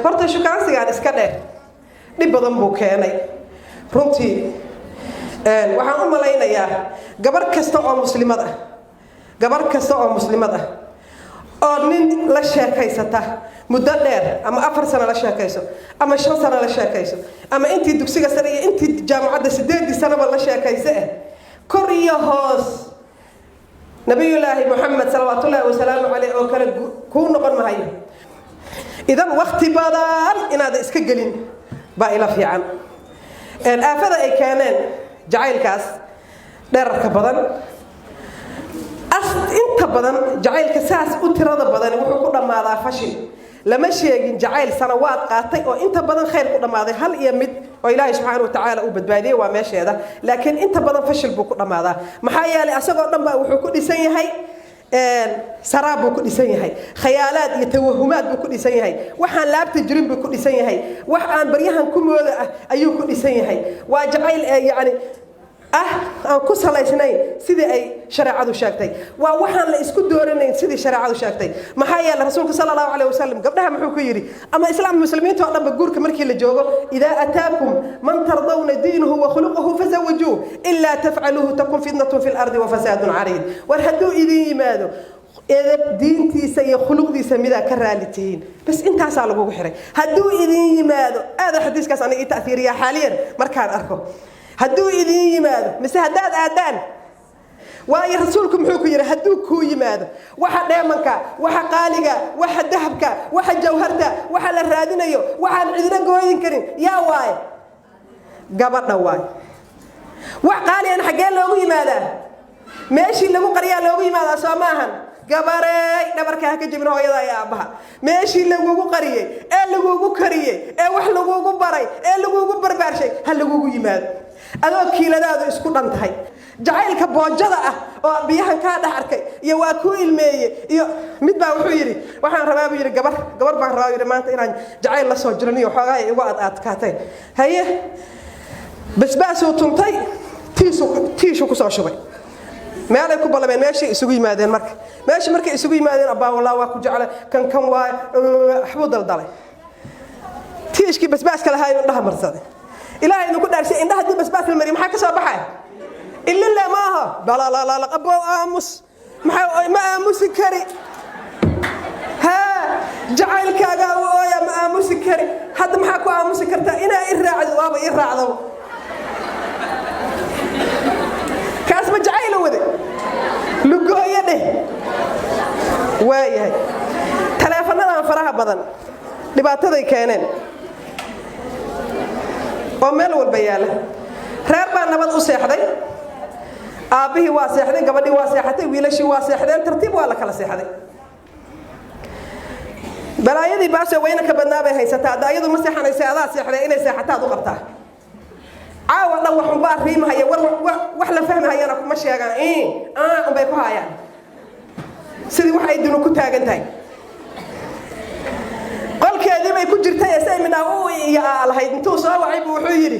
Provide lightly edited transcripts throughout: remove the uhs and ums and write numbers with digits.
horta shukaansigaan iska dheer dhib badan buu keenay runtii waxaan u malaynayaa gabar kasta oo muslimad ah oo nin la sheekaysata muddo dheer ama 4 sano la sheekayso ama 5 sano la sheekayso ama intii dugsiga sare iyo intii jaamacadda 8 sano la sheekayso kor iyo hoos nabiyullaahi muhammad sallallahu wasallam alayhi oo kale ku noqon mahayo idan waqti badan inaad iska gelin baa ila fiican aafada ay keeneen jacaylkaas dheerarka badan inta badan jacaylka saas u tirada badan wuxuu ku dhamaadaa fashil lama sheegin jacayl sanawaad qaatay oo inta badan khayr ku dhamaaday hal iyo mid oo Ilaahay subhanahu wa ta'ala uu badbaadiyay waa meesheeda laakiin inta badan fashil buu ku dhamaadaa maxaa yeelay asagoo dhanba wuxuu ku dhisan yahay saraab buu ku dhisan yahay khayaalaad iyo tawahumaad buu ku dhisan yahay waxaan laabta jirin buu ku dhisan yahay wax aan baryahan ku mooda ah ayuu ku dhisan yahay waa jacayl yaani aan ku salaysnayn sidii ay shariicadu sheegtay waa waxaan la isku dooranayn sidii shariicadu sheegtay maxaa yeelay rasuulka sallallahu alayhi wasallam gabdhaha muxuu ku yiri ama islaam muslimiinta oo dhanba guurka markii la joogo ida ataakum man tardawna diinuhu wa khuluquhu fazawjuhu illa taf'aluhu takun fitnatun fil ardi wa fasadun 'arid war haduu idin yimaado diintiisa iyo khuluqdiisa mida ka raalitiin bas intaas lagu xiray haduu idin yimaado aada xadiiskaas aniga ta'thiriya xaaliyan markaan arko haduu idin yimaado mise hadaad aadaan waayo rasuulku muxuu ku yiri haduu ku yimaado waxa dheemanka waxa qaaliga waxa dahabka waxa jawharta waxa la raadinayo waxaan cidina gooyin karin yaa waay gabadha waay wax qaali aan xagee loogu yimaadaa meeshii lagu qariyaa loogu yimaadaa Soomahan gabaray dhabarka ka jibin hooyada ay aabaha meeshii lagu qariyay ee lagu kariyay ee wax lagu baray ee lagu barbaarshay hal lagu yimaado adoo kiiladaadu isku dhantahay jacaylka boojada ah oo biyahan ka dhaxarkay iyo waa ku ilmeeyay iyo mid baa wuxuu yiri waxaan rabaa yiri gabar baan rabaa yiri maanta inaan jacayl la soo jiraniyo xogaa igu adkaatay haye basbaas oo tuntay tiishu ku soo shubay meel ay ku balabeen meeshii isugu yimaadeen markay isugu yimaadeen abaa walaa waa ku jecel kan waa xabud daldalay tiishkii basbaaska lahaa inuu dhaha marsaday ilaahay inuu ku dhaarshay indhaha dib basbaas la mariyo maxaa ka soo baxay illa la maaha bala la qabo aamus maxaa ma aamusi kari ha jacaylkaaga oo ya ma aamusi kari hadda maxaa ku aamusi kartaa inaa iraacdo waaba iraacdo kaas ma jacayl wada lugooyade waayahay teleefanada faraha badan dhibaataday keeneen oo meel walba yaala reer baa nabad u seexday aabihii waa seexday gabadhii waa seexatay wiilashii waa seexdeen tartiib waa la kala seexday balaayadii baasha wayna ka badnaabay haysataa daayadu ma seexanaysa adaa seexday inay seexataad u qabtaa caawa dhan waxun baa riimahaya wax la fahmahayana kuma sheegaan bay ku hayaan sidii wax ay dinu ku taagan tahay qolkeedii bay ku jirtay ee midna uu iyo alahayd intuu soo wacay buu wuxuu yiri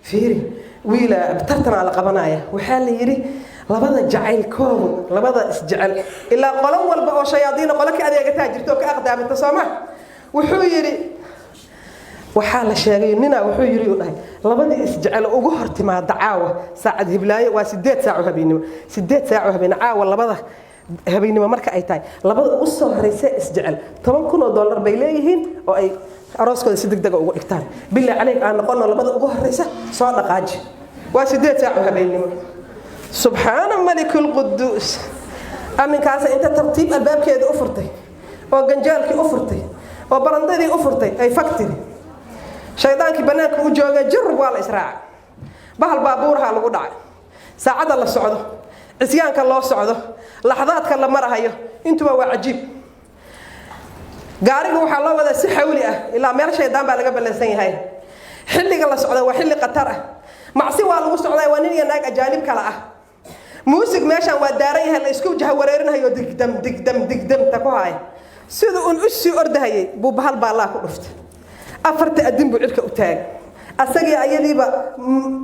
fiiri wiila tartana la qabanaya waxa la yiri labada jacaylkooda labada isjecel ila qolo walba oo shayaadiin qolo ka adeegata jirto ka aqdaamta Soomaa wuxuu yiri waxa la sheegay nina wuxuu yiri u dhahay labadii isjecel ugu hortimaada caawa saacad hiblaayo waa 8 saac habeenimo 8 saac habeenimo caawa labada habeenimo marka ay tahay labada u soo horeysay isjecel $10,000 bay leeyihiin oo ay arooskooda si degdeg ugu dhigtaan bilaa caleeg aan noqono labada ugu horeysa soo dhaqaaji waa 8 saac habeenimo subhana malikul quddus aminkaas inta tartiib albaabkeeda u furtay oo ganjaalkii u furtay oo barandadii u furtay ay factory shaydaankii banaanka u jooga jir waa la israac bahal baabuurha lagu dhacay saacada la socdo isyaanka loo socdo laxadaadka la marahayo intuba waa cajiib gaariga waxa loo wada si xawli ah ilaa meel shaydaan baa laga balansan yahay xilliga la socdo waa xilli qatar ah macsi waa lagu socdaa waa nin iyo naag ajaanib kala ah muusig meeshan waa daaran yahay la isku jahawareerinayo digdam ta ku haay sida uu u sii ordahayay buu bahal baa la ku dhuftay afarta adin buu cirka u taag asagii ayadiiba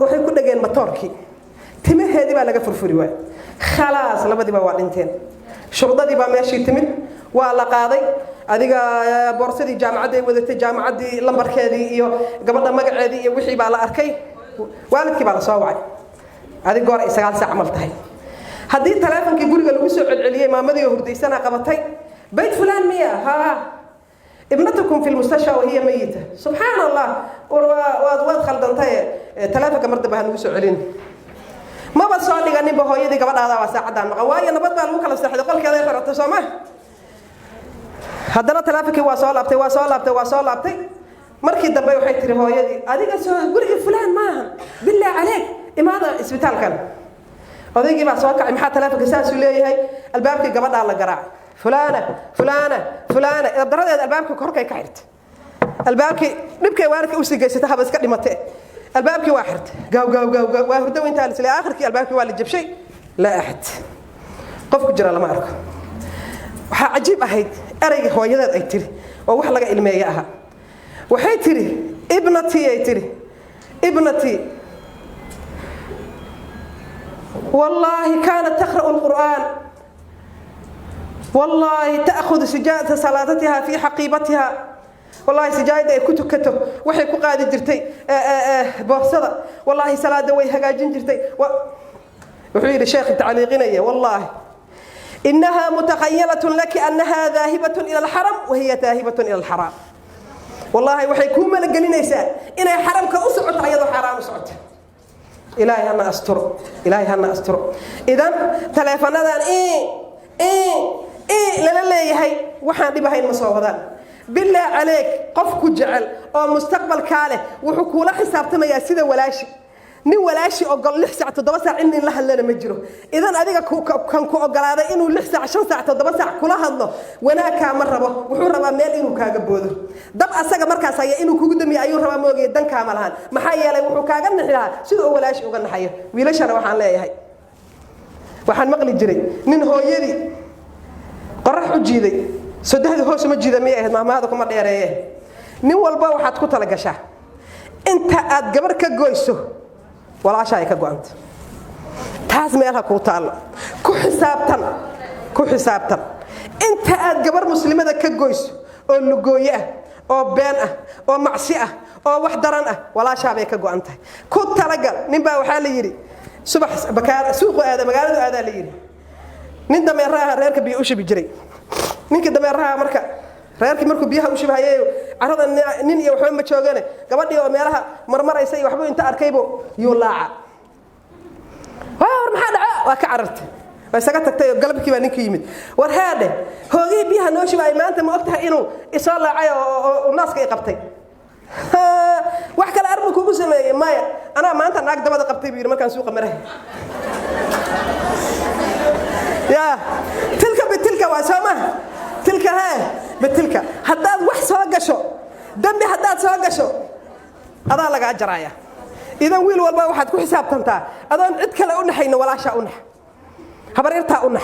waxay ku dhageen matoorkii timaheedii baa laga furfuri waay khalaas labadiiba waa dhinteen shurdadii baa meeshii timid waa la qaaday adiga boorsadii jaamacadda ay wadatay jaamacaddii lambarkeedii iyo gabadha magaceedii iyo wixii baa la arkay waalidkii baa la soo wacay adiga goor ay 9 saac mal tahay haddii taleefankii guriga lagu soo celceliyay maamadii hurdaysana qabatay bayt fulaan miya ha ابنتكم في المستشفى وهي ميتة سبحان الله واد خلدنتي تلافك مرتبه نوسو علين ما بس سؤال دغني بهويدي غبا دادا وا ساعدان مقا واي نبد با لو كلا سخد قلكيدا خرت سوما hadana taleefankii waa soo laabtay markii dambe waxay tiri hooyadii adiga soo guriga fulaan maaha billaah alayk imaada isbitaalkan odaygii baa soo kacay maxaa taleefanka saas u leeyahay albaabkii gabadha la garaacay فلانة الدرجة الباب كوركا كعرت الباب كي نبكي وارك أوسي جيسة هذا بس كلمته الباب كي واحد جو واحد وين ثالث لآخر كي الباب كي والد جاب شيء لا أحد قفك جرى لما أرك عجيب أهيد أري هو يدا أيتري ووحلا علمية وحيتري ابنتي أيتري ابنتي والله كانت تقرأ القرآن والله تأخذ سجادة صلاتها في حقيبتها والله سجادة كتو وحي كقاد جرتي بوصدة والله صلاة وي هجاجين جرتي وحيد الشيخ تعليقينية والله إنها متخيلة لك أنها ذاهبة إلى الحرم وهي ذاهبة إلى الحرام والله وحي كوما لقلنا يسال إن حرم كأسعد عيض حرام سعد إلهي هنا أستر إذن تلفنا لا يهي waxaan dhibahayn ma soo wadaan bilaa عليك qofku jecel oo mustaqbal kaale wuxuu kula xisaabtamaya sida walaashi nin walaashi ogol 6 saac 7 saac in la hadlana ma jiro idan adiga kan ku ogolaaday inuu 6 saac 5 saac 7 saac kula hadlo wanaaka ma rabo wuxuu rabaa meel inuu kaaga boodo dab asaga markaas ay inuu kugu damiyo ayuu rabaa moogay dan kaama lahan maxaa yeelay wuxuu kaaga naxilaa sida walaashi uga naxayo wiilashana waxaan leeyahay waxaan maqli jiray nin hooyadii قرح وجيدي سدحد هوس ما جيدا مياه ما هذا كما ديريه نين walba waxaad ku tala gashaa inta aad gabar ka goyso walaashay ka go'ant taas meelaha ku taal ku xisaabtan inta aad gabar muslimada ka goyso oo lugooye oo been ah oo macsi ah oo wax daran ah walaashay ka go'antay ku talagal nin baa waxa la yiri subax bakaar suuq aada magaalada aada la yiri nin dameeraha reerka biyo u shibi jiray ninka dameeraha marka reerkii markuu biyaha u shibahayay arada nin iyo waxba ma joogane gabadhii oo meelaha marmaraysa iyo waxba inta arkaybo yuu laaca war maxaa dhaca waa ka carartay way saga tagtay galabkii baa ninka yimid war haade hoogii biyaha noo shibay maanta ma ogtahay inuu isoo laacay oo naaska ay qabtay wax kale armu kugu sameeyay maya ana maanta naag dabada qabtay biir markaan suuqa marahay يا تلك واسمه تلك هاي بتلك هداد wax soo gasho dambi hadaad soo gasho adaa laga ajraaya idan wiil walba waxaad ku xisaabtantaa adoon cid kale u naxayna walaasha u nax habareerta u nax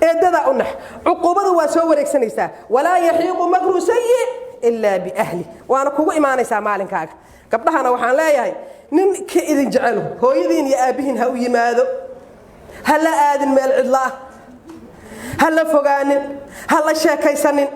eedada u nax uqubadu waa soo wareegsanaysaa wala yahiqu makru sayyi illa bi ahli waana kugu iimaanaysaa maalinkaaga gabdhahana waxaan leeyahay nin ka idin jecel hooyadiin iyo aabihiin ha u yimaado هلا آدم مال الله هلا فوقانين هلا شاكيسانين